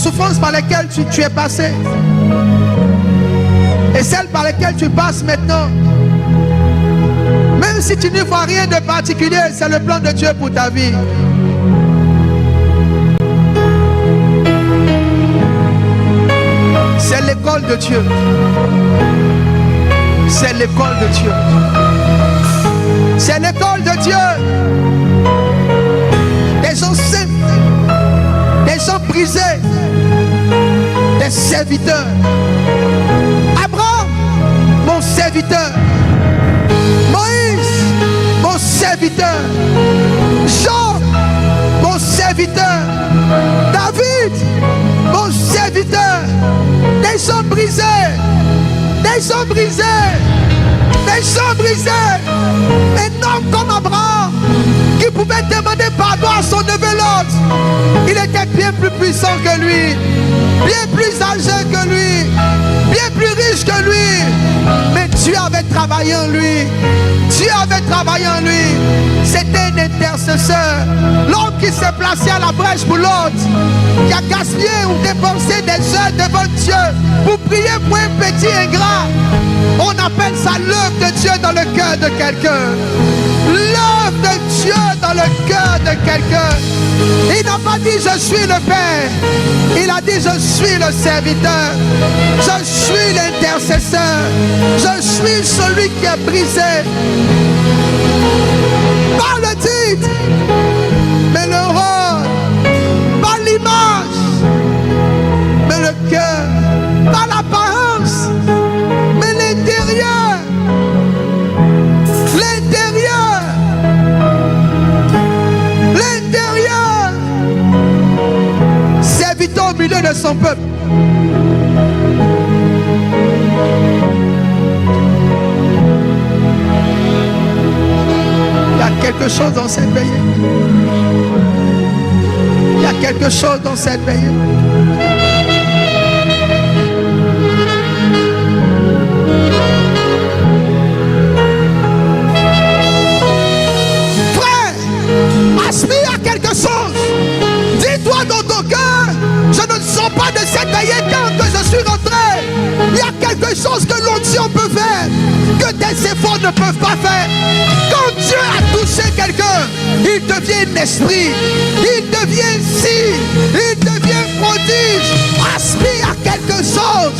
souffrances par lesquelles tu es passé et celles par lesquelles tu passes maintenant, même si tu ne vois rien de particulier, c'est le plan de Dieu pour ta vie. C'est l'école de Dieu. C'est l'école de Dieu. C'est l'école de Dieu. Des gens simples, des gens brisés, des serviteurs. Abraham, mon serviteur. Moïse, mon serviteur. Jean, mon serviteur. David, mon serviteur. Des gens brisés, des gens brisés, des gens brisés. Un homme comme Abraham qui pouvait demander pardon à son neveu Lot. Il était bien plus puissant que lui, bien plus âgé que lui, bien plus riche que lui. Mais Dieu avait travaillé en lui. Dieu avait travaillé en lui. C'était un intercesseur. L'homme qui s'est placé à la brèche pour l'autre, qui a gaspillé ou dépensé des heures devant Dieu pour prier pour un petit ingrat. On appelle ça l'œuvre de Dieu dans le cœur de quelqu'un. L'œuvre de Dieu dans le cœur de quelqu'un. Il n'a pas dit je suis le Père. Il a dit je suis le serviteur. Je suis l'intercesseur. Je suis celui qui est brisé. Pas le titre, mais le rôle. Pas l'image, mais le cœur. Pas l'apparence, mais l'intérieur. L'intérieur. L'intérieur. Serviteur au milieu de son peuple. Il y a quelque chose dans cette veillée. Il y a quelque chose dans cette veillée. Frère, aspire à quelque chose. Dis-toi dans ton cœur, je ne sens pas de cette veillée quand que je suis rentré. Il y a quelque chose que l'onction peut faire, que tes efforts ne peuvent pas faire. Quand Dieu a touché quelqu'un, il devient un esprit, il devient signe, il devient prodige. Aspire à quelque chose.